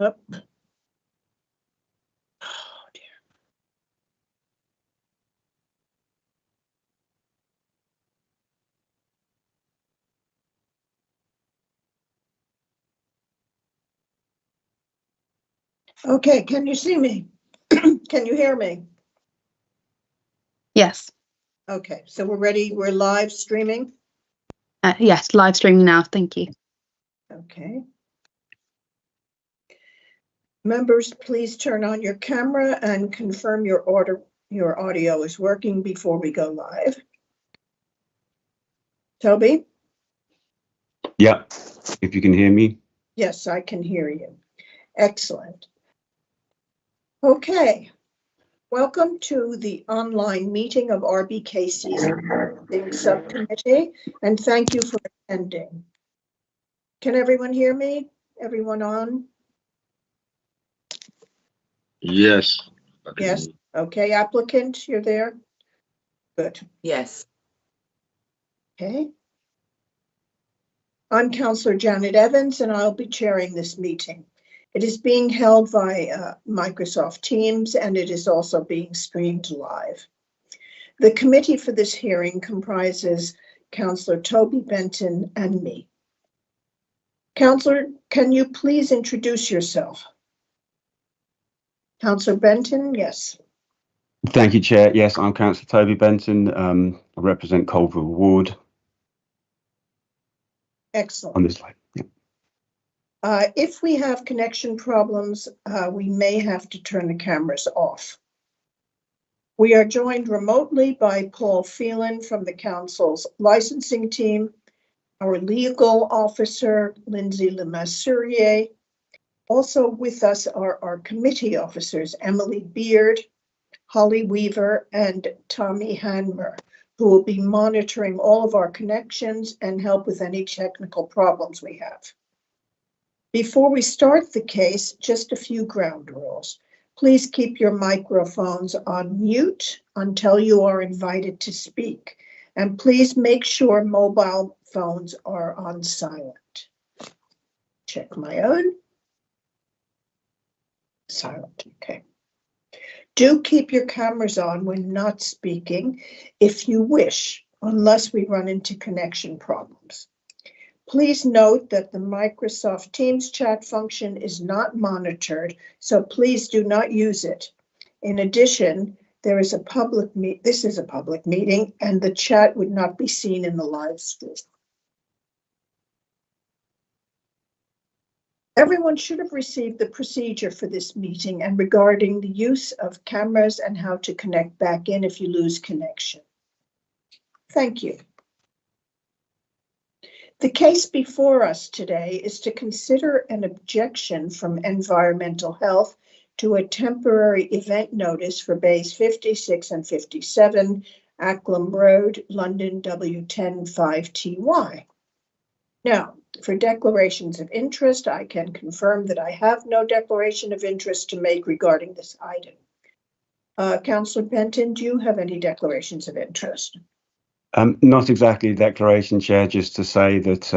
Oh, dear. Okay, can you see me? Can you hear me? Yes. Okay, so we're ready. We're live streaming. Yes, live streaming now. Thank you. Okay. Members, please turn on your camera and confirm your audio is working before we go live. Toby? Yeah, if you can hear me. Yes, I can hear you. Excellent. Okay. Welcome to the online meeting of RBKC's subcommittee, and thank you for attending. Can everyone hear me? Everyone on? Yes. Yes. Okay, applicant, you're there? Good. Yes. Okay. I'm Councillor Janet Evans, and I'll be chairing this meeting. It is being held by Microsoft Teams, and it is also being streamed live. The committee for this hearing comprises Councillor Toby Benton and me. Councillor, can you please introduce yourself? Councillor Benton, yes. Thank you, Chair. Yes, I'm Councillor Toby Benton. I represent Coalville Ward. Excellent. On this slide. Yeah. If we have connection problems, we may have to turn the cameras off. We are joined remotely by Paul Phelan from the Council's licensing team, our legal officer, Lindsay Lemassurier. Also with us are our committee officers, Emily Beard, Holly Weaver, and Tommy Hanmer, who will be monitoring all of our connections and help with any technical problems we have. Before we start the case, just a few ground rules. Please keep your microphones on mute until you are invited to speak. And please make sure mobile phones are on silent. Check my own. Silent, okay. Do keep your cameras on when not speaking if you wish, unless we run into connection problems. Please note that the Microsoft Teams chat function is not monitored, so please do not use it. In addition, this is a public meeting, and the chat would not be seen in the live stream. Everyone should have received the procedure for this meeting and regarding the use of cameras and how to connect back in if you lose connection. Thank you. The case before us today is to consider an objection from Environmental Health to a temporary event notice for bays 56 and 57, Acklam Road, London W10 5TY. Now, for declarations of interest, I can confirm that I have no declaration of interest to make regarding this item. Councillor Benton, do you have any declarations of interest? Not exactly a declaration, Chair, just to say that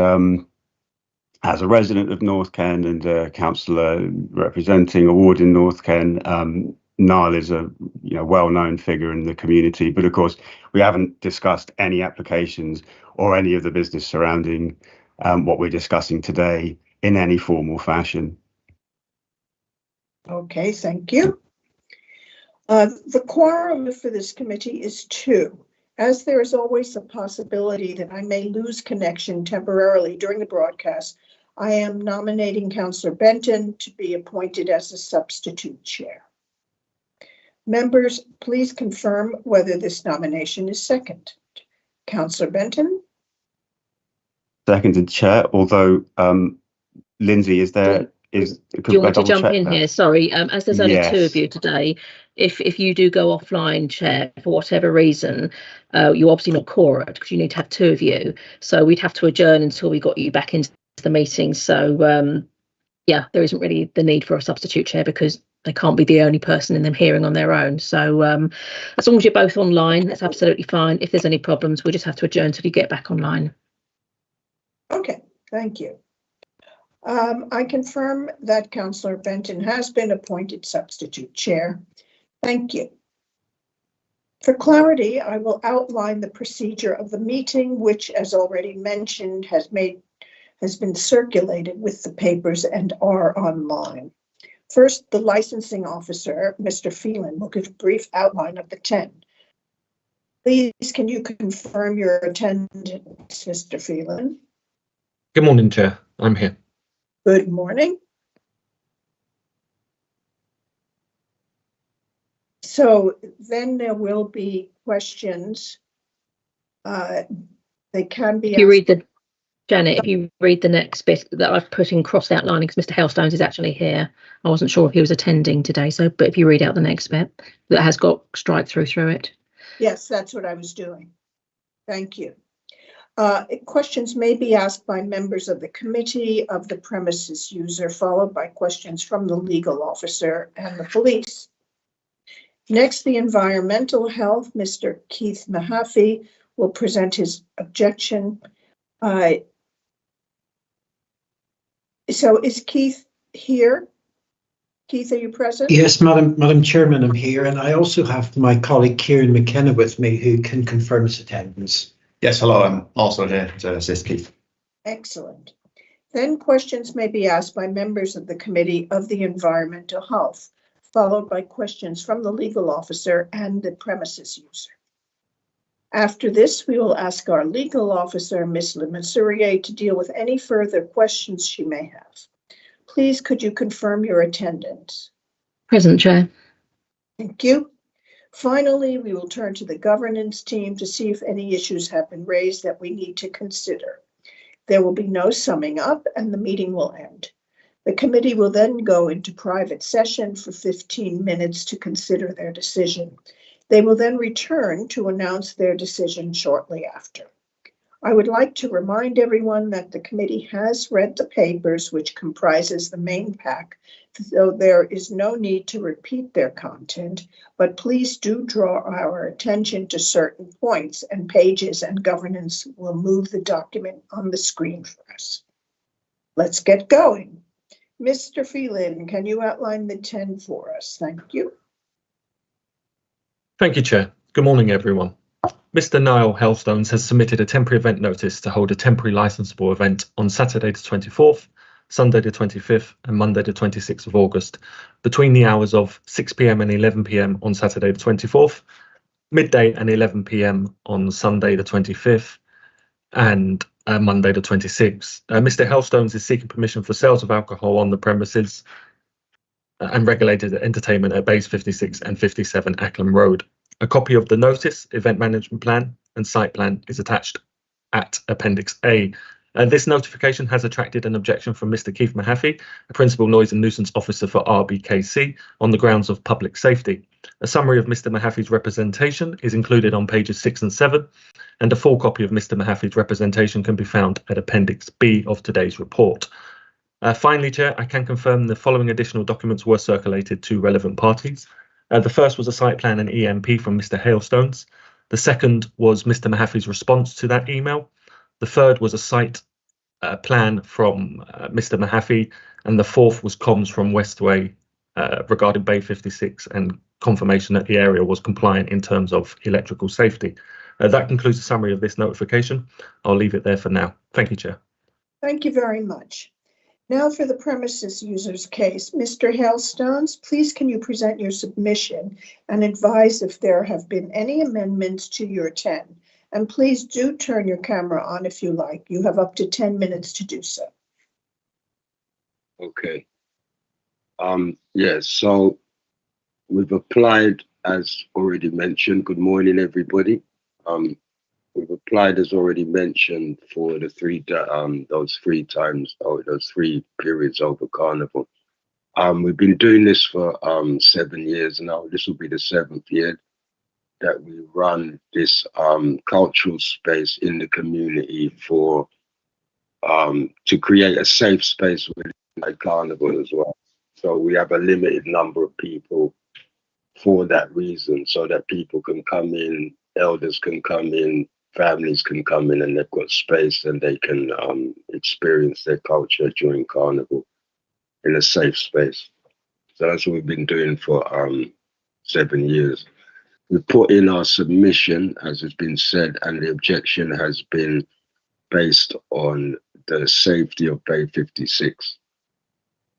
as a resident of North Ken and a councillor representing a ward in North Ken, Niall is a well-known figure in the community, but of course we haven't discussed any applications or any of the business surrounding what we're discussing today in any formal fashion. Okay, thank you. The quorum for this committee is 2. As there is always a possibility that I may lose connection temporarily during the broadcast, I am nominating Councillor Benton to be appointed as a substitute chair. Members, please confirm whether this nomination is seconded. Councillor Benton? Seconded, Chair, although Lindsay, do you want to jump in here? Sorry, as there's only 2 of you today, if you do go offline, Chair, for whatever reason, you're obviously not quorate because you need to have 2 of you. So we'd have to adjourn until we got you back into the meeting. So yeah, there isn't really the need for a substitute chair because they can't be the only person in the hearing on their own. So as long as you're both online, that's absolutely fine. If there's any problems, we'll just have to adjourn until you get back online. Okay, thank you. I confirm that Councillor Benton has been appointed substitute chair. Thank you. For clarity, I will outline the procedure of the meeting, which, as already mentioned, has been circulated with the papers and are online. First, the licensing officer, Mr. Phelan, will give a brief outline of the 10. Please, can you confirm your attendance, Mr. Phelan? Good morning, Chair. I'm here. Good morning. So then there will be questions. They can be. If you read the, Janet, if you read the next bit that I've put in cross outlining, because Mr. Hailstones is actually here. I wasn't sure if he was attending today, so but if you read out the next bit that has got strike through it. Yes, that's what I was doing. Thank you. Questions may be asked by members of the committee of the premises user, followed by questions from the legal officer and the police. Next, the environmental health, Mr. Keith Mahaffey will present his objection. So is Keith here? Keith, are you present? Yes, Madam Chairman, I'm here, and I also have my colleague Kieran McKenna with me, who can confirm his attendance. Yes, hello, I'm also here to assist Keith. Excellent. Then questions may be asked by members of the Committee of the Environmental Health, followed by questions from the legal officer and the premises user. After this, we will ask our legal officer, Ms. Lemasurier, to deal with any further questions she may have. Please, could you confirm your attendance? Present, Chair. Thank you. Finally, we will turn to the governance team to see if any issues have been raised that we need to consider. There will be no summing up and the meeting will end. The committee will then go into private session for 15 minutes to consider their decision. They will then return to announce their decision shortly after. I would like to remind everyone that the committee has read the papers, which comprises the main pack, so there is no need to repeat their content, but please do draw our attention to certain points and pages, and governance will move the document on the screen for us. Let's get going. Mr. Phelan, can you outline the 10 for us? Thank you. Thank you, Chair. Good morning, everyone. Mr. Niall Hailstones has submitted a temporary event notice to hold a temporary licensable event on Saturday the 24th, Sunday the 25th and Monday the 26th of August between the hours of 6 p.m. and 11 p.m. on Saturday the 24th, midday and 11 p.m. on Sunday the 25th and Monday the 26th. Mr. Hailstones is seeking permission for sales of alcohol on the premises and regulated entertainment at Bays 56 and 57 Acklam Road. A copy of the notice, event management plan and site plan is attached at Appendix A. This notification has attracted an objection from Mr. Keith Mahaffey, a Principal Noise and Nuisance Officer for RBKC, on the grounds of public safety. A summary of Mr. Mahaffey's representation is included on pages 6 and 7, and a full copy of Mr. Mahaffey's representation can be found at Appendix B of today's report. Finally, Chair, I can confirm the following additional documents were circulated to relevant parties. The first was a site plan and EMP from Mr. Hailstones. The second was Mr. Mahaffey's response to that email. The third was a site plan from Mr. Mahaffey, and the fourth was comms from Westway regarding Bay 56 and confirmation that the area was compliant in terms of electrical safety. That concludes the summary of this notification. I'll leave it there for now. Thank you, Chair. Thank you very much. Now for the premises user's case. Mr. Hailstones, please can you present your submission and advise if there have been any amendments to your 10? And please do turn your camera on if you like. You have up to 10 minutes to do so. Okay. Yes, so we've applied, as already mentioned. Good morning, everybody. We've applied, as already mentioned, for the those three periods over Carnival. We've been doing this for 7 years now. This will be the 7th year that we run this cultural space in the community for to create a safe space within Carnival as well. So we have a limited number of people for that reason, so that people can come in, elders can come in, families can come in and they've got space and they can experience their culture during Carnival in a safe space. So that's what we've been doing for 7 years. We put in our submission, as has been said, and the objection has been based on the safety of Bay 56.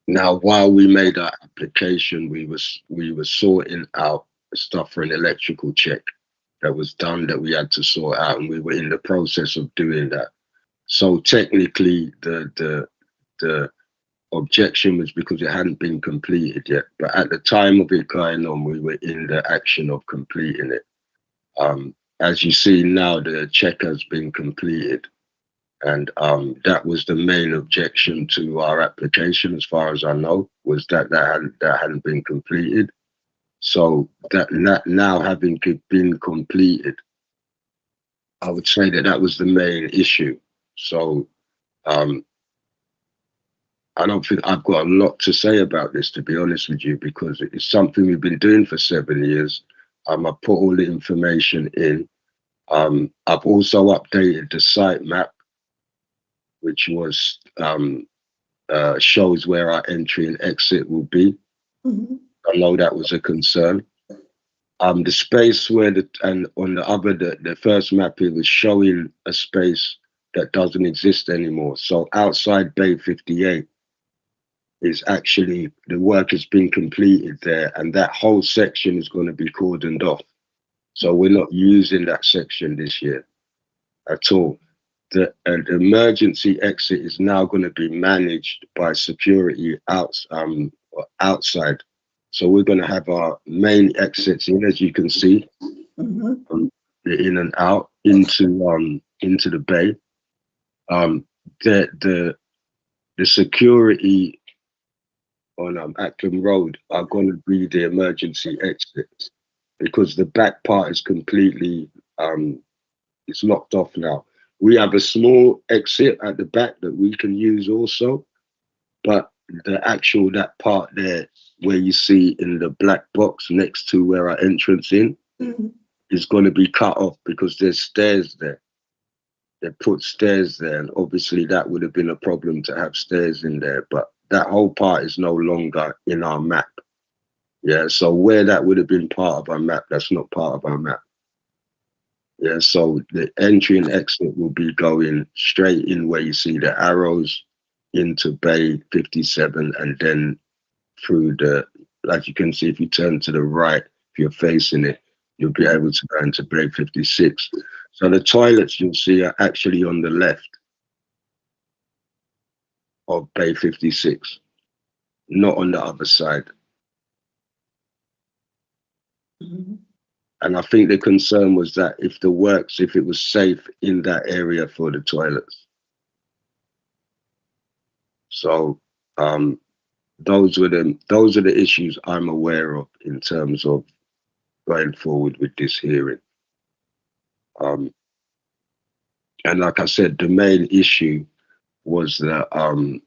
Now, while we made our application, we were sorting out stuff for an electrical check that was done that we had to sort out, and we were in the process of doing that. So technically, the objection was because it hadn't been completed yet. But at the time of it going on, we were in the action of completing it. As you see now, the check has been completed. And that was the main objection to our application, as far as I know, was that hadn't been completed. So that now having been completed, I would say that was the main issue. So I don't think I've got a lot to say about this, to be honest with you, because it's something we've been doing for 7 years. I put all the information in. I've also updated the site map, which was shows where our entry and exit will be. Mm-hmm. I know that was a concern. The space where on the first map, it was showing a space that doesn't exist anymore. So outside Bay 58 is actually, the work has been completed there, and that whole section is going to be cordoned off. So we're not using that section this year at all. The emergency exit is now going to be managed by security outside. So we're going to have our main exits in, as you can see, mm-hmm. In and out into the bay. The security on Acklam Road are going to be the emergency exits, because the back part is completely it's locked off now. We have a small exit at the back that we can use also, but that part there where you see in the black box next to where our entrance in mm-hmm. is going to be cut off, because there's stairs there. They put stairs there, and obviously that would have been a problem to have stairs in there, but that whole part is no longer in our map. Yeah, so where that would have been part of our map, that's not part of our map. Yeah, so the entry and exit will be going straight in where you see the arrows into Bay 57, and then through like you can see, if you turn to the right, if you're facing it, you'll be able to go into Bay 56. So the toilets you'll see are actually on the left of Bay 56, not on the other side. Mm-hmm. And I think the concern was that if it was safe in that area for the toilets. So those are the issues I'm aware of in terms of going forward with this hearing. And like I said, the main issue was the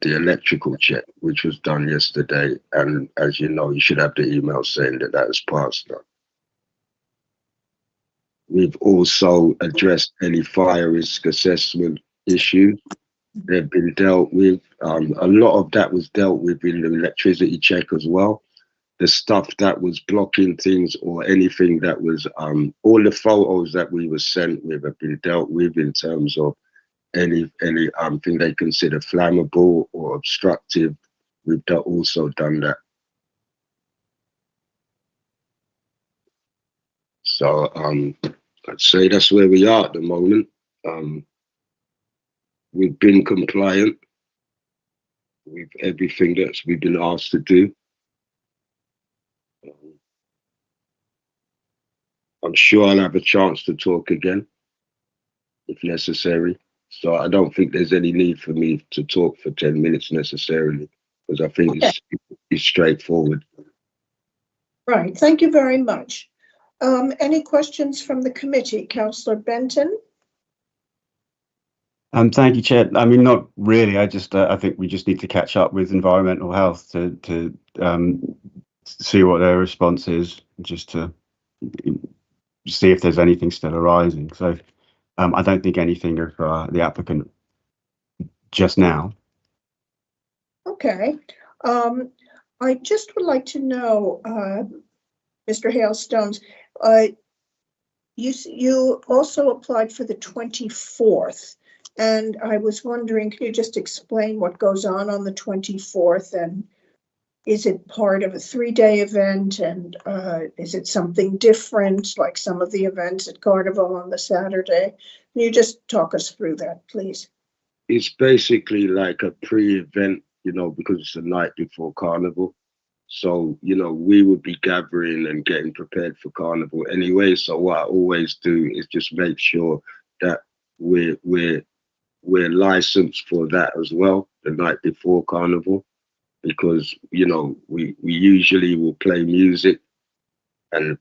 electrical check, which was done yesterday. And as you know, you should have the email saying that has passed now. We've also addressed any fire risk assessment issues. They've been dealt with. A lot of that was dealt with in the electricity check as well. The stuff that was blocking things or anything that was, all the photos that we were sent with have been dealt with in terms of any thing they consider flammable or obstructive. We've also done that. So I'd say that's where we are at the moment. We've been compliant with everything that we've been asked to do. I'm sure I'll have a chance to talk again if necessary. So I don't think there's any need for me to talk for 10 minutes necessarily, because I think it's straightforward. Right, thank you very much. Any questions from the committee? Councillor Benton? Thank you, Chair. I mean, not really. I think we just need to catch up with environmental health to see what their response is, just to see if there's anything still arising. So I don't think anything of the applicant just now. Okay. I just would like to know, Mr. Hailstones, you also applied for the 24th, and I was wondering, can you just explain what goes on the 24th, and is it part of a 3-day event, and is it something different, like some of the events at Carnival on the Saturday? Can you just talk us through that, please? It's basically like a pre-event, you know, because it's the night before Carnival. So, you know, we would be gathering and getting prepared for Carnival anyway. So what I always do is just make sure that we're licensed for that as well, the night before Carnival, because, you know, we usually will play music and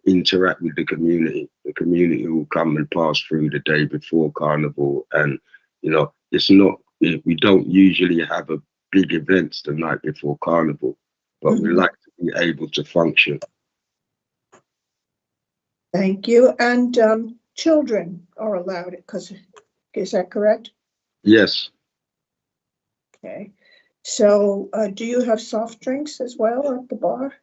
interact with the community. The community will come and pass through the day before Carnival, and, you know, we don't usually have a big events the night before Carnival, but we like to be able to function. Thank you. And children are allowed, because is that correct? Yes. Okay. So do you have soft drinks as well at the bar?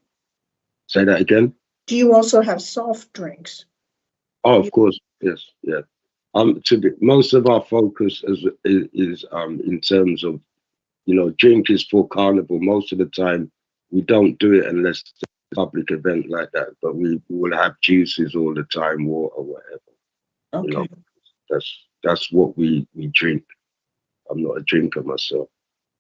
Say that again. Do you also have soft drinks? Oh, of course. Yes. Yeah. Most of our focus is in terms of, you know, drink is for Carnival. Most of the time, we don't do it unless it's a public event like that. But we will have juices all the time, water, whatever. Okay. You know, that's what we drink. I'm not a drinker myself.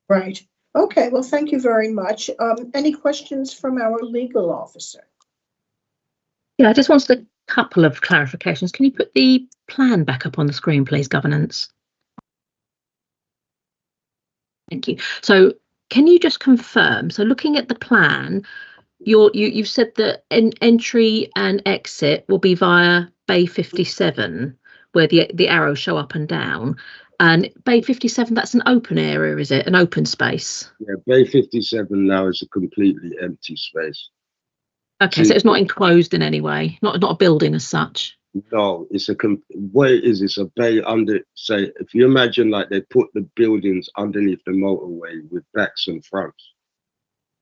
Right. Okay. Well, thank you very much. Any questions from our legal officer? Yeah, I just wanted a couple of clarifications. Can you put the plan back up on the screen, please, governance? Thank you. So can you just confirm, so looking at the plan, you've said that entry and exit will be via Bay 57, where the arrows show up and down. And Bay 57, that's an open area, is it? An open space? Yeah, Bay 57 now is a completely empty space. Okay, so it's not enclosed in any way, not a building as such. No, it's it's a bay under, say, if you imagine like they put the buildings underneath the motorway with backs and fronts.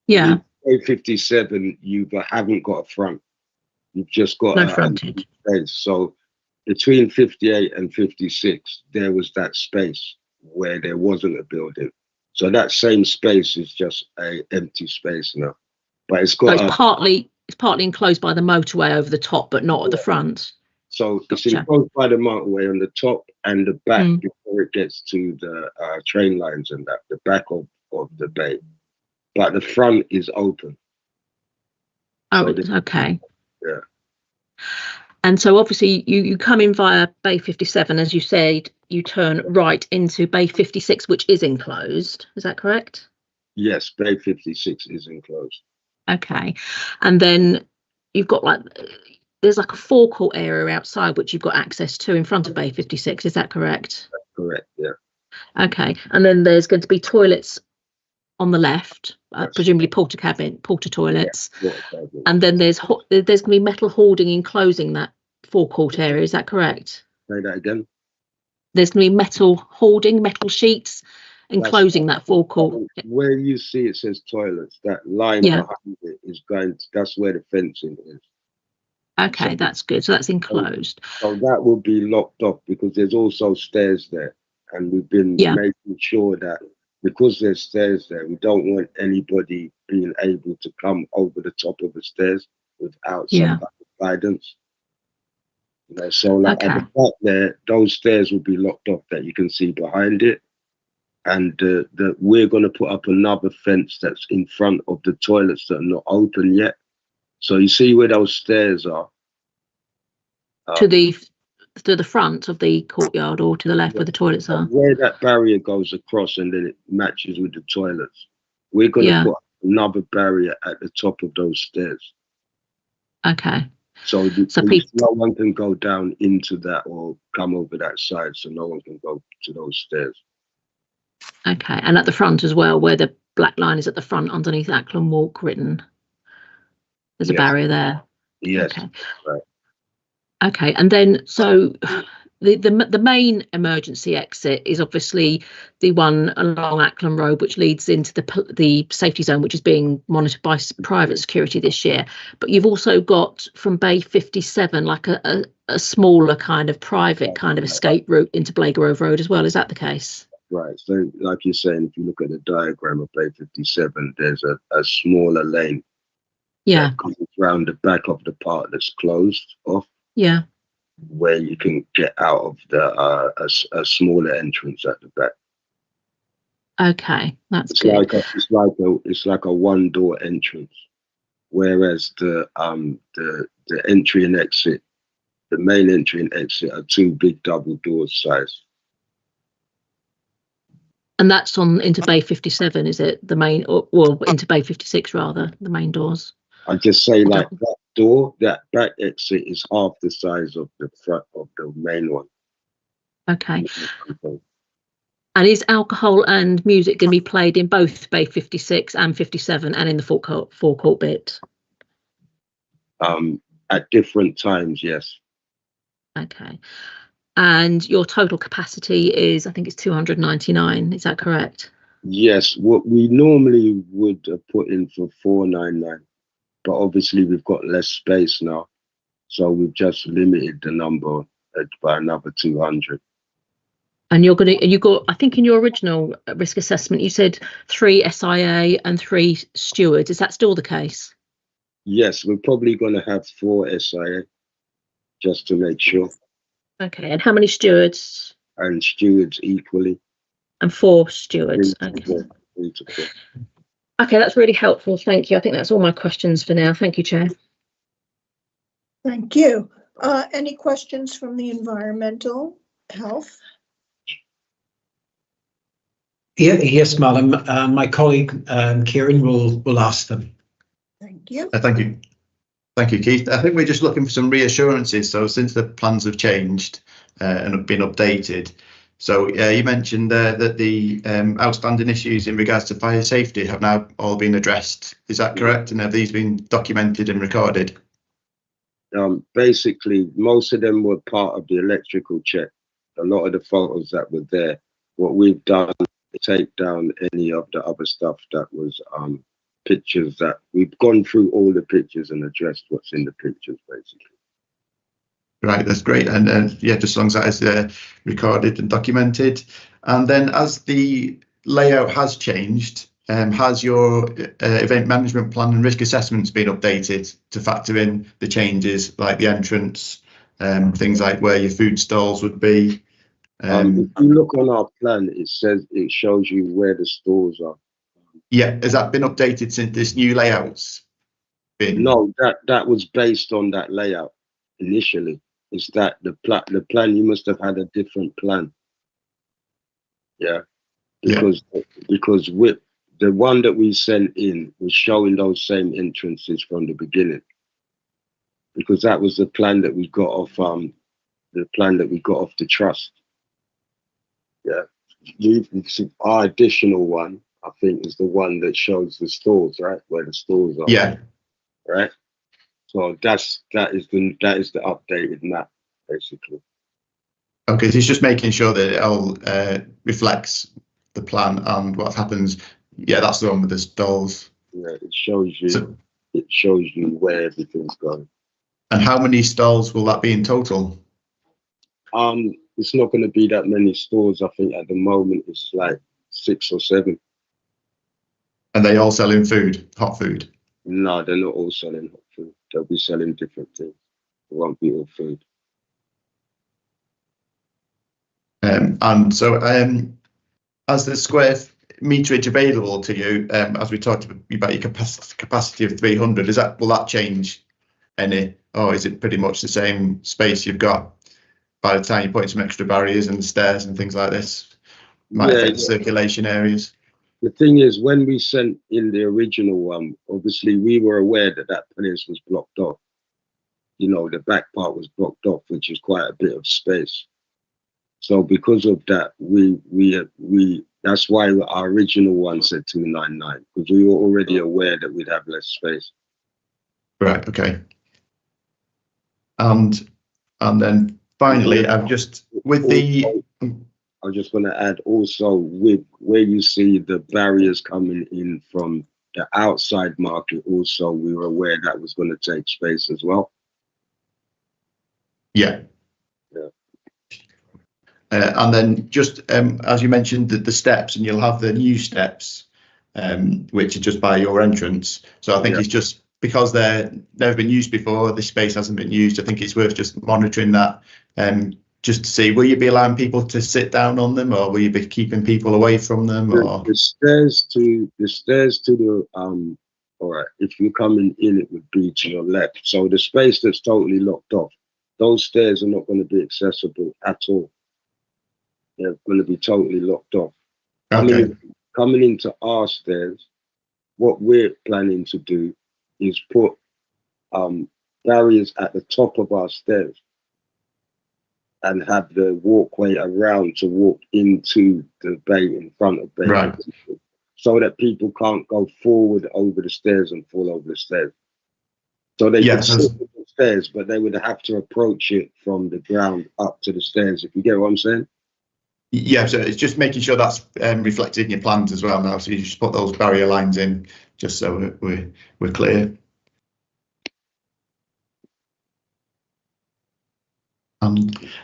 Yeah. In Bay 57, you haven't got a front. You've just got no frontage. Space. So between 58 and 56, there was that space where there wasn't a building. So that same space is just an empty space now. But it's got it's partly enclosed by the motorway over the top, but not at the front. So it's enclosed by the motorway on the top and the back before it gets to the train lines and that, the back of the bay. But the front is open. Oh, so okay. Yeah. And so obviously you come in via Bay 57, as you said, you turn right into Bay 56, which is enclosed. Is that correct? Yes, Bay 56 is enclosed. Okay. And then you've got there's like a forecourt area outside which you've got access to in front of Bay 56. Is that correct? That's correct, yeah. Okay. And then there's going to be toilets on the left, presumably porter toilets. Yeah, and then there's going to be metal hoarding enclosing that forecourt area. Is that correct? Say that again. There's going to be metal hoarding, metal sheets enclosing that forecourt. Where you see it says toilets, that line behind it is that's where the fencing is. Okay, so that's good. So that's enclosed. So that will be locked off because there's also stairs there. And we've been making sure that because there's stairs there, we don't want anybody being able to come over the top of the stairs without some guidance. You know, so at the back there, those stairs will be locked off that you can see behind it. And we're going to put up another fence that's in front of the toilets that are not open yet. So you see where those stairs are? To the front of the courtyard or to the left where the toilets are? Where that barrier goes across and then it matches with the toilets. We're going to put another barrier at the top of those stairs. Okay. So no one can go down into that or come over that side, so no one can go to those stairs. Okay, and at the front as well, where the black line is at the front underneath Acklam Walk written, there's a barrier there. Yes. Okay. Right. Okay, and then so the main emergency exit is obviously the one along Acklam Road, which leads into the safety zone, which is being monitored by private security this year. But you've also got from Bay 57 like a smaller kind of private kind of escape route into Blagrove Road as well. Is that the case? Right. So, like you're saying, if you look at the diagram of Bay 57, there's a smaller lane. Yeah. That comes around the back of the part that's closed off. Yeah. Where you can get out of the a smaller entrance at the back. Okay, that's good. It's like a one door entrance, whereas the entry and exit, the main entry and exit are two big double doors size. And that's on into Bay 57, is it? The main, or well, into Bay 56 rather, the main doors. I just say like that door, that back exit is half the size of the front of the main one. Okay. And is alcohol and music going to be played in both Bay 56 and 57 and in the forecourt bit? At different times, yes. Okay. And your total capacity is, I think it's 299. Is that correct? Yes. What we normally would put in for 499. But obviously we've got less space now, so we've just limited the number by another 200. And you're going to, and you got, I think in your original risk assessment, you said 3 SIA and 3 stewards. Is that still the case? Yes, we're probably going to have 4 SIA, just to make sure. Okay, and how many stewards? And stewards equally. And 4 stewards. Okay. Okay, that's really helpful. Thank you. I think that's all my questions for now. Thank you, Chair. Thank you. Any questions from the environmental health? Yeah, yes, Madam. My colleague Kieran will ask them. Thank you. Thank you. Thank you, Keith. I think we're just looking for some reassurances. So since the plans have changed and have been updated, so you mentioned that the outstanding issues in regards to fire safety have now all been addressed. Is that correct? And have these been documented and recorded? Basically, most of them were part of the electrical check. A lot of the photos that were there, what we've done is take down any of the other stuff that was pictures that we've gone through all the pictures and addressed what's in the pictures, basically. Right, that's great. And yeah, just as long as that is recorded and documented. And then as the layout has changed, has your event management plan and risk assessments been updated to factor in the changes like the entrance, things like where your food stalls would be? If you look on our plan, it shows you where the stores are. Yeah, has that been updated since this new layout's been? No, that was based on that layout initially. Is that the plan? You must have had a different plan. Yeah, because with the one that we sent in was showing those same entrances from the beginning. Because that was the plan that we got off the trust. Yeah, our additional one, I think, is the one that shows the stores, right, where the stores are. Yeah. Right. So that is the updated map, basically. Okay, so it's just making sure that it all reflects the plan and what happens. Yeah, that's the one with the stalls. Yeah, it shows you where everything's going. And how many stalls will that be in total? It's not going to be that many stores. I think at the moment it's like 6 or 7. And they all selling food, hot food? No, they're not all selling hot food. They'll be selling different things. It won't be all food. And so as the square meterage available to you, as we talked about your capacity of 300, will that change any, or is it pretty much the same space you've got by the time you put in some extra barriers and stairs and things like this? Might affect the circulation areas. The thing is, when we sent in the original one, obviously we were aware that place was blocked off. You know, the back part was blocked off, which is quite a bit of space. So because of that, we that's why our original one said 299, because we were already aware that we'd have less space. Right. Okay. And And then finally, I've just with the. I'm just going to add also with where you see the barriers coming in from the outside market. Also, we were aware that was going to take space as well. Yeah. And then just as you mentioned, the steps, and you'll have the new steps, which are just by your entrance. So I think it's just because they're never been used before, this space hasn't been used. I think it's worth just monitoring that, just to see, will you be allowing people to sit down on them, or will you be keeping people away from them? Or The stairs to the all right, if you're coming in, it would be to your left. So the space that's totally locked off, those stairs are not going to be accessible at all. They're going to be totally locked off. okay. Coming into our stairs, what we're planning to do is put barriers at the top of our stairs and have the walkway around to walk into the bay in front of bay, Right. so that people can't go forward over the stairs and fall over the stairs. So they could sit on the stairs, but they would have to approach it from the ground up to the stairs, if you get what I'm saying. Yeah, so it's just making sure that's reflected in your plans as well now. So you just put those barrier lines in, just so we're clear.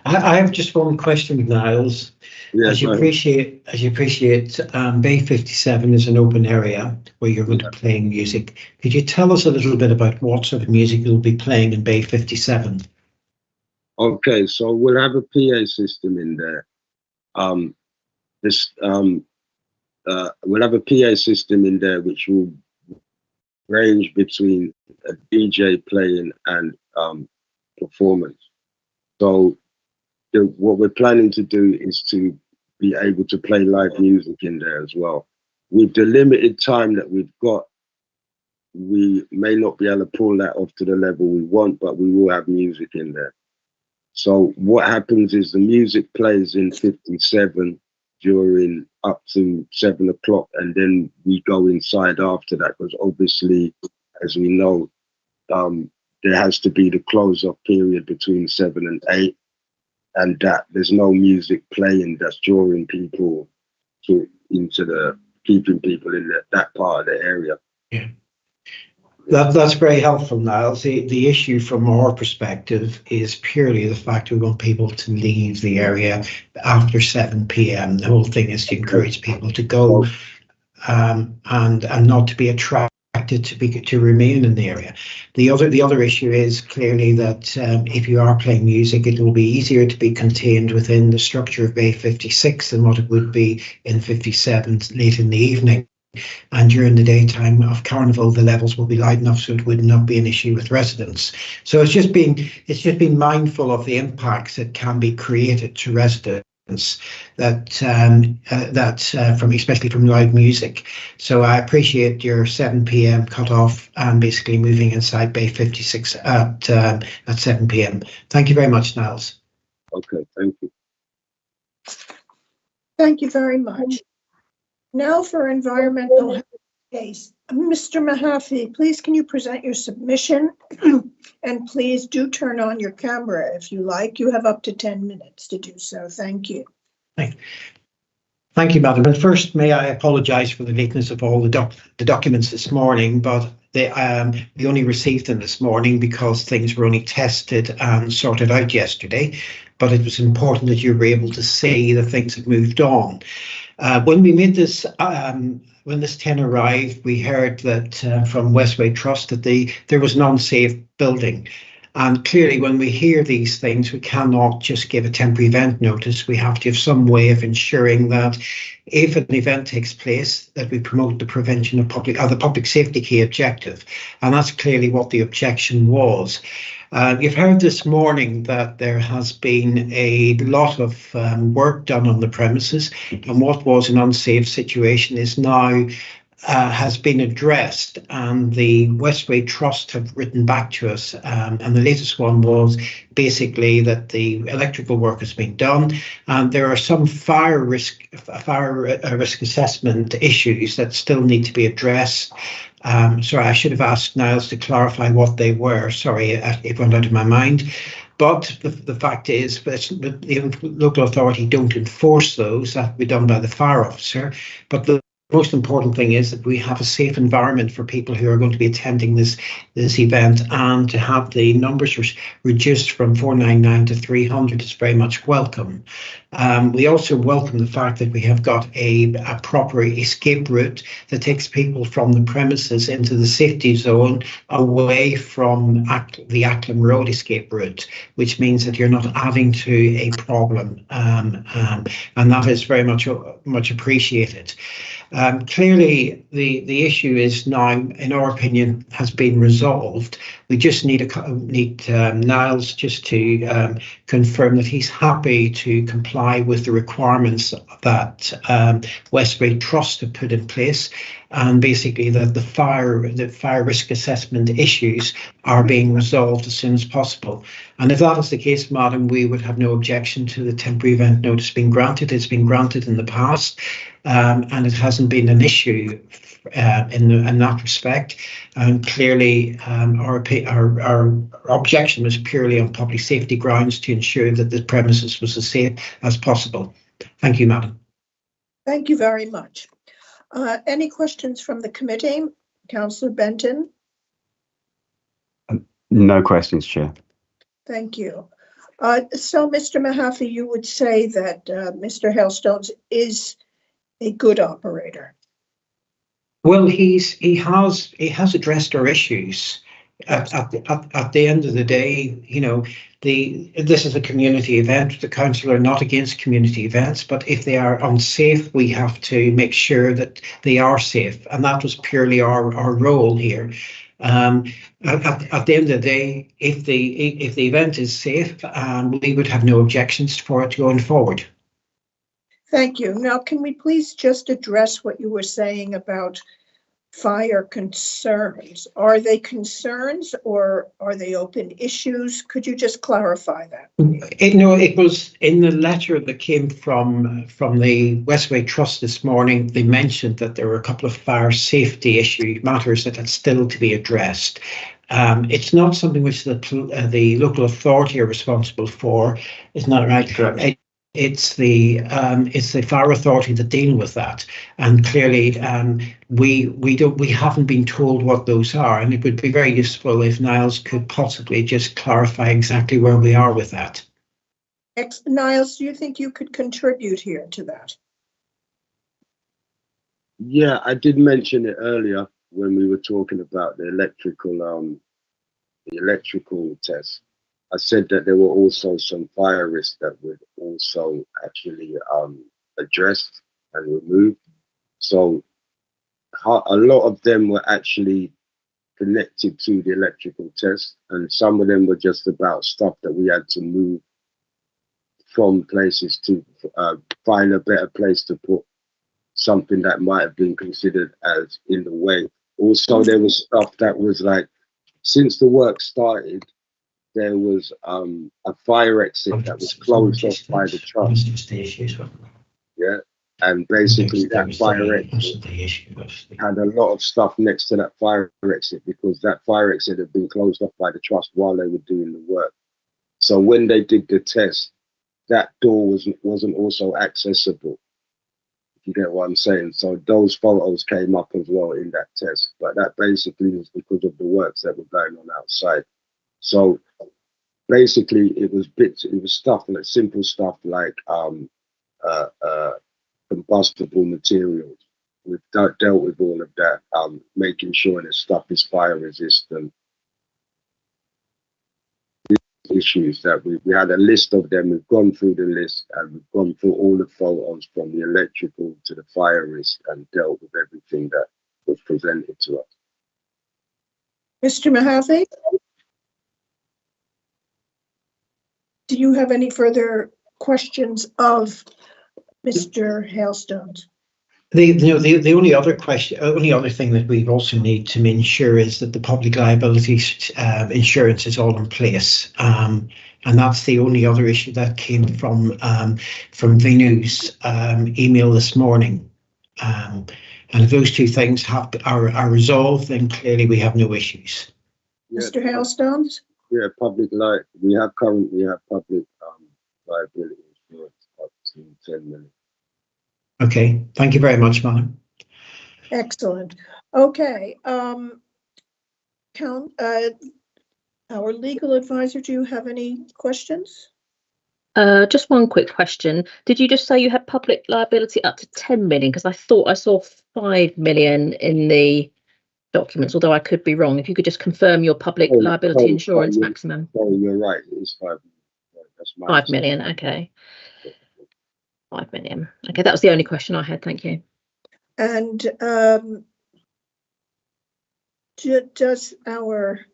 I have just one question, Niles. Yeah, as you appreciate, Bay 57 is an open area where you're going to be playing music. Could you tell us a little bit about what sort of music you'll be playing in Bay 57? Okay, so we'll have a PA system in there. We'll have a PA system in there which will range between a DJ playing and performance. So what we're planning to do is to be able to play live music in there as well. With the limited time that we've got, we may not be able to pull that off to the level we want, but we will have music in there. So what happens is the music plays in 57 during up to 7 o'clock, and then we go inside after that, because obviously, as we know, there has to be the close-off period between 7 and 8, and that there's no music playing that's drawing people keeping people in that part of the area. Yeah. That's very helpful, Niles. The issue from our perspective is purely the fact we want people to leave the area after 7 p.m. The whole thing is to encourage people to go and not to be attracted to remain in the area. The other issue is clearly that if you are playing music, it will be easier to be contained within the structure of Bay 56 than what it would be in 57 late in the evening. And during the daytime of Carnival, the levels will be light enough so it would not be an issue with residents. So it's just being mindful of the impacts that can be created to residents especially from live music. So I appreciate your 7 p.m. cutoff and basically moving inside Bay 56 at 7 p.m. Thank you very much, Niles. Okay, thank you. Thank you very much. Now for environmental health case. Mr. Mahaffey, please can you present your submission? And please do turn on your camera if you like. You have up to 10 minutes to do so. Thank you. Thank you, Madam. And first, may I apologise for the lateness of all the documents this morning, but we only received them this morning because things were only tested and sorted out yesterday. But it was important that you were able to see that things had moved on. When we made this, when this 10 arrived, we heard that from Westway Trust that there was an unsafe building. And clearly, when we hear these things, we cannot just give a temporary event notice. We have to have some way of ensuring that if an event takes place, that we promote the prevention of the public safety key objective. And that's clearly what the objection was. You've heard this morning that there has been a lot of work done on the premises, and what was an unsafe situation is now has been addressed, and the Westway Trust have written back to us, and the latest one was basically that the electrical work has been done, and there are some fire risk assessment issues that still need to be addressed. Sorry, I should have asked Niles to clarify what they were. Sorry, it went out of my mind. But the fact is that the local authority don't enforce those. That will be done by the fire officer. But the most important thing is that we have a safe environment for people who are going to be attending this event, and to have the numbers reduced from 499 to 300 is very much welcome. We also welcome the fact that we have got a proper escape route that takes people from the premises into the safety zone away from the Acklam Road escape route, which means that you're not adding to a problem, and that is very much appreciated. Clearly, the issue is now, in our opinion, has been resolved. We just need Niles just to confirm that he's happy to comply with the requirements that Westway Trust have put in place, and basically that the fire risk assessment issues are being resolved as soon as possible. And if that is the case, Madam, we would have no objection to the temporary event notice being granted. It's been granted in the past, and it hasn't been an issue in that respect. And clearly, our objection was purely on public safety grounds to ensure that the premises was as safe as possible. Thank you, Madam. Thank you very much. Any questions from the committee? Councillor Benton? No questions, Chair. Thank you. So, Mr. Mahaffey, you would say that Mr. Hailstones is a good operator? Well, he has addressed our issues. At the end of the day, you know, this is a community event. The council are not against community events, but if they are unsafe, we have to make sure that they are safe, and that was purely our role here. At the end of the day, if the event is safe, we would have no objections for it going forward. Thank you. Now, can we please just address what you were saying about fire concerns? Are they concerns or are they open issues? Could you just clarify that? It was in the letter that came from the Westway Trust this morning. They mentioned that there were a couple of fire safety matters that had still to be addressed. It's not something which the local authority are responsible for. Isn't that right? Correct. It's the fire authority that deal with that, and clearly we haven't been told what those are, and it would be very useful if Niles could possibly just clarify exactly where we are with that. Niles, do you think you could contribute here to that? Yeah, I did mention it earlier when we were talking about the electrical test. I said that there were also some fire risks that would also actually addressed and removed. So a lot of them were actually connected to the electrical test, and some of them were just about stuff that we had to move from places to find a better place to put something that might have been considered as in the way. Also, there was stuff that was like, since the work started, there was a fire exit that was closed off by the trust. Yeah, and basically that fire exit had a lot of stuff next to that fire exit because that fire exit had been closed off by the trust while they were doing the work. So when they did the test, that door wasn't also accessible. If you get what I'm saying. So those photos came up as well in that test, but that basically was because of the works that were going on outside. So basically, it was stuff like simple stuff like combustible materials. We've dealt with all of that, making sure that stuff is fire resistant. Issues that we had a list of them. We've gone through the list and we've gone through all the photos from the electrical to the fire risk and dealt with everything that was presented to us. Mr. Mahaffey? Do you have any further questions of Mr. Hailstones? The only other thing that we also need to ensure is that the public liability insurance is all in place, and that's the only other issue that came from Vinu's email this morning. And if those two things are resolved, then clearly we have no issues. Mr. Hailstones? Yeah, currently have public liability insurance up to 10 million. Okay, thank you very much, Madam. Excellent. Okay. Our legal advisor, do you have any questions? Just one quick question. Did you just say you had public liability up to 10 million? Because I thought I saw 5 million in the documents, although I could be wrong. If you could just confirm your public liability insurance maximum. Oh, you're right. It's 5 million. That's 5 million. Okay. 5 million. Okay, that was the only question I had. Thank you. And does our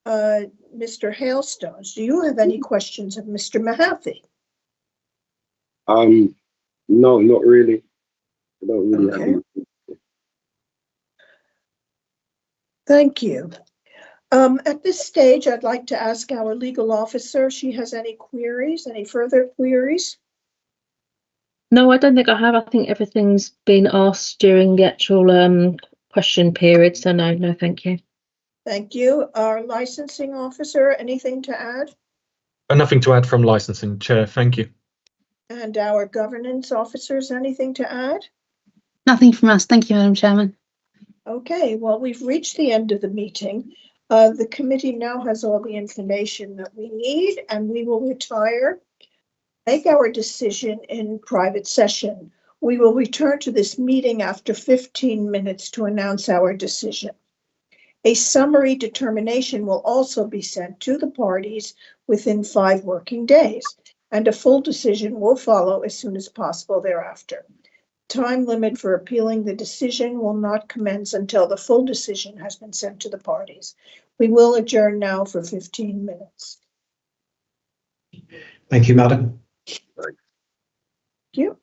Mr. Hailstones, do you have any questions of Mr. Mahaffey? No, not really. I don't really have anything. Thank you. At this stage, I'd like to ask our legal officer if she has any queries, any further queries. No, I don't think I have. I think everything's been asked during the actual question period. So no, thank you. Thank you. Our licensing officer, anything to add? Nothing to add from licensing, Chair. Thank you. And our governance officers, anything to add? Nothing from us. Thank you, Madam Chairman. Okay, well, we've reached the end of the meeting. The committee now has all the information that we need, and we will retire, make our decision in private session. We will return to this meeting after 15 minutes to announce our decision. A summary determination will also be sent to the parties within 5 working days, and a full decision will follow as soon as possible thereafter. Time limit for appealing the decision will not commence until the full decision has been sent to the parties. We will adjourn now for 15 minutes. Thank you, Madam. Thank you.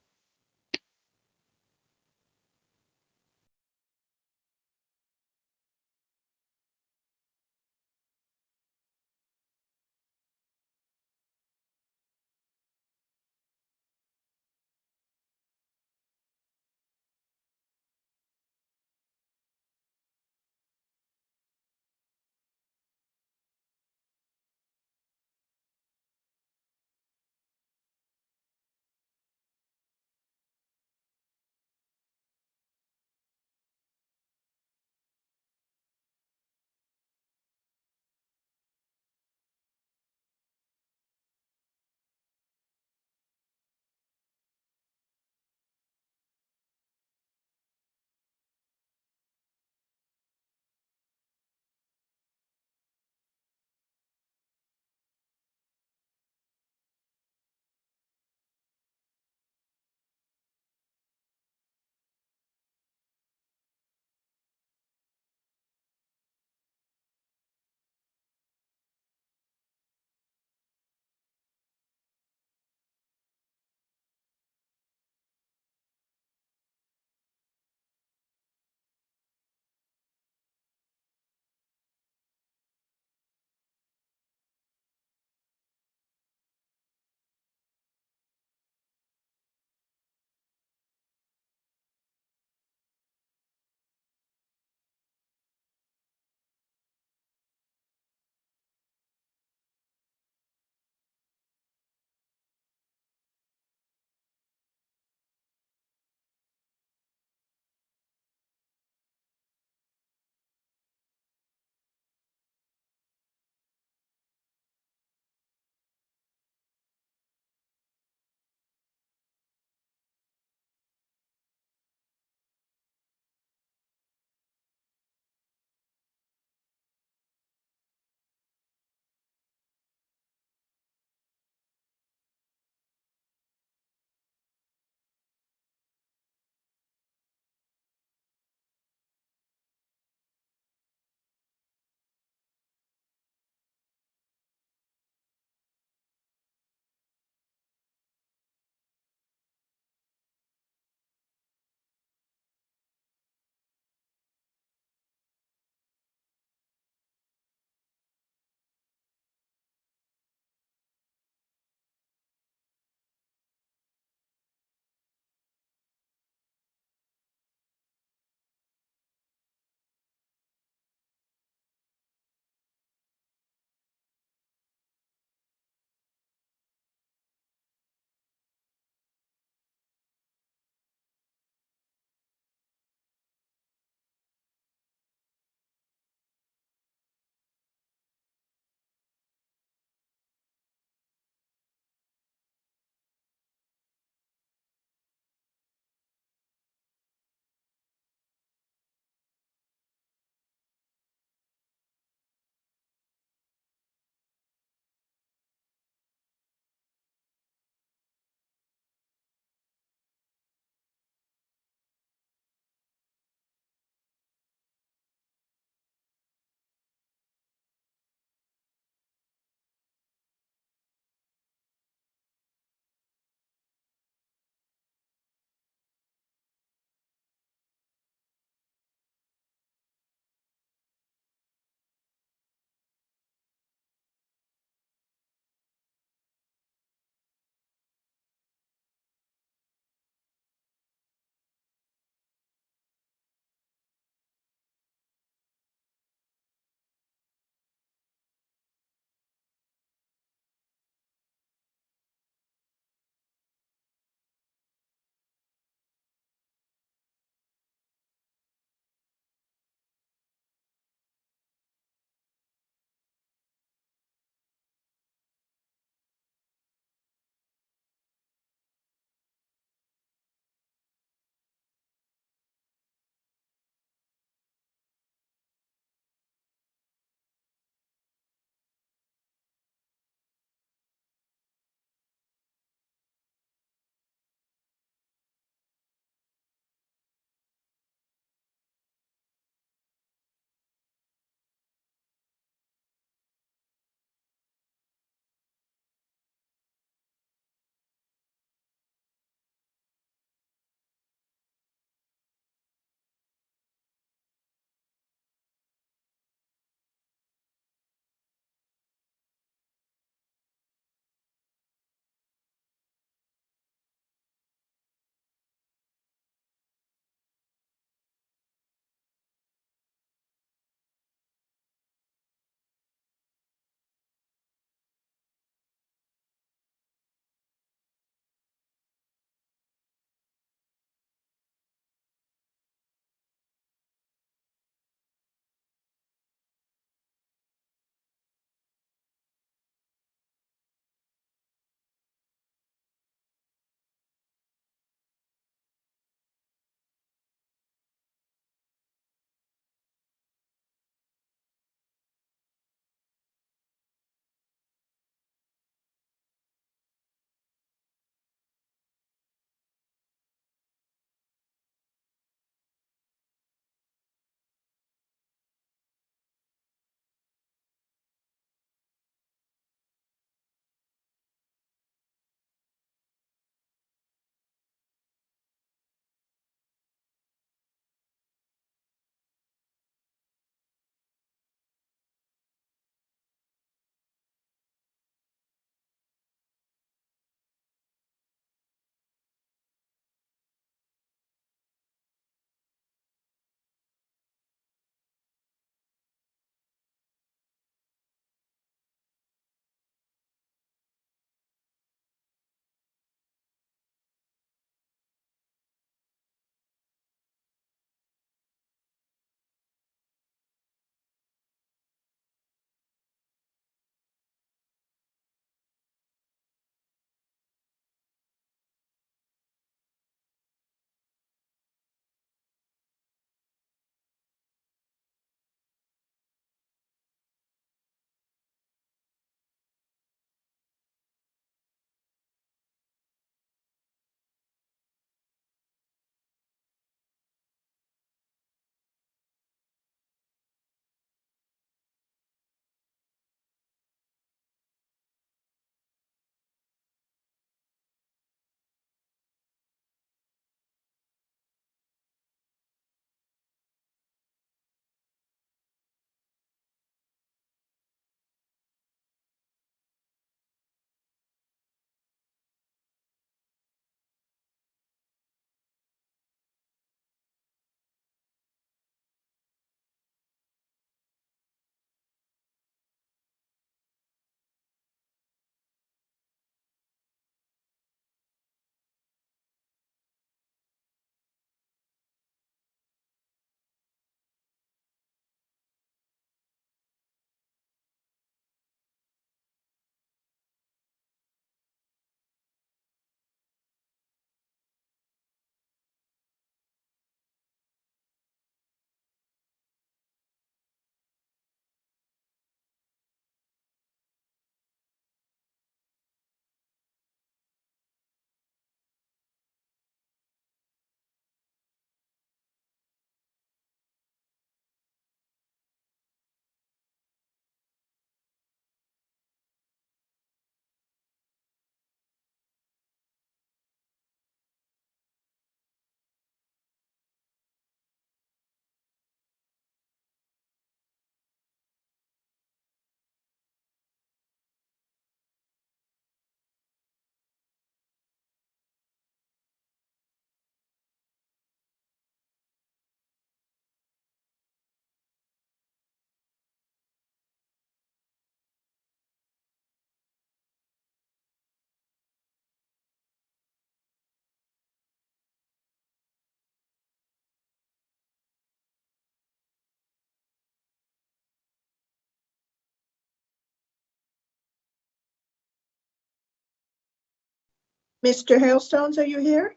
Mr. Hailstones, are you here?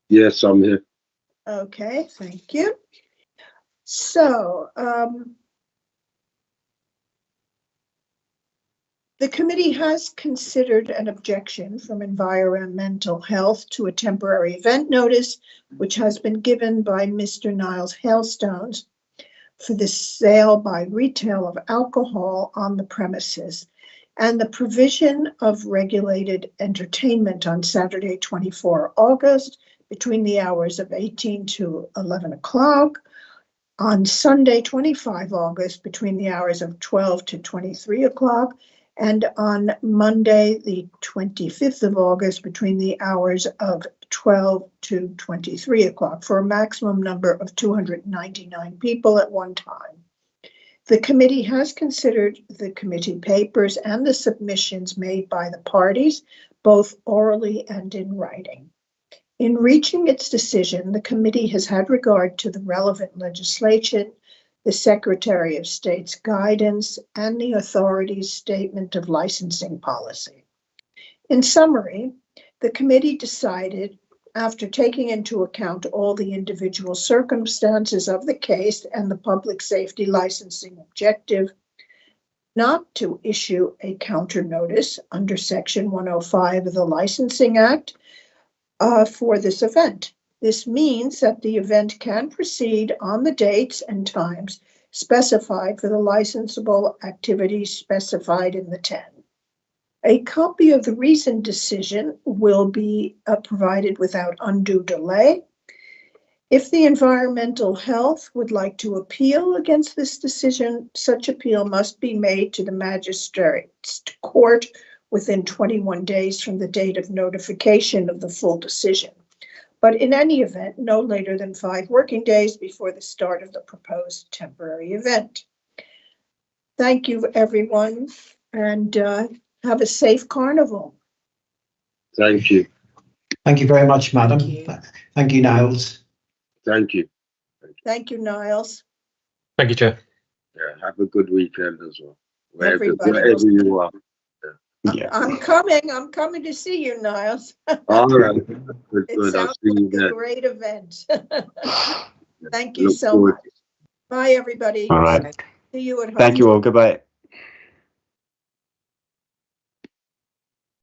Yes, I'm here. Okay, thank you. So, the committee has considered an objection from Environmental Health to a temporary event notice, which has been given by Mr. Niles Hailstones for the sale by retail of alcohol on the premises and the provision of regulated entertainment on Saturday, 24 August, between the hours of 18 to 11 o'clock, on Sunday, 25 August, between the hours of 12 to 23 o'clock, and on Monday, the 25th of August, between the hours of 12 to 23 o'clock, for a maximum number of 299 people at one time. The committee has considered the committee papers and the submissions made by the parties, both orally and in writing. In reaching its decision, the committee has had regard to the relevant legislation, the Secretary of State's guidance, and the authority's statement of licensing policy. In summary, the committee decided, after taking into account all the individual circumstances of the case and the public safety licensing objective, not to issue a counter notice under Section 105 of the Licensing Act for this event. This means that the event can proceed on the dates and times specified for the licensable activities specified in the 10. A copy of the reasoned decision will be provided without undue delay. If the Environmental Health would like to appeal against this decision, such appeal must be made to the Magistrate's Court within 21 days from the date of notification of the full decision. But in any event, no later than 5 working days before the start of the proposed temporary event. Thank you, everyone, and have a safe carnival. Thank you. Thank you very much, Madam. Thank you, Niles. Thank you. Thank you, Niles. Thank you, Chair. Yeah, have a good weekend as well. Wherever Everybody. you are. Yeah. I'm coming to see you, Niles. All right. Good, It good. I'll sounds see you like a then. great event. Thank you Look so forward much. Bye, everybody. All right. See you at home. Thank you all. Goodbye.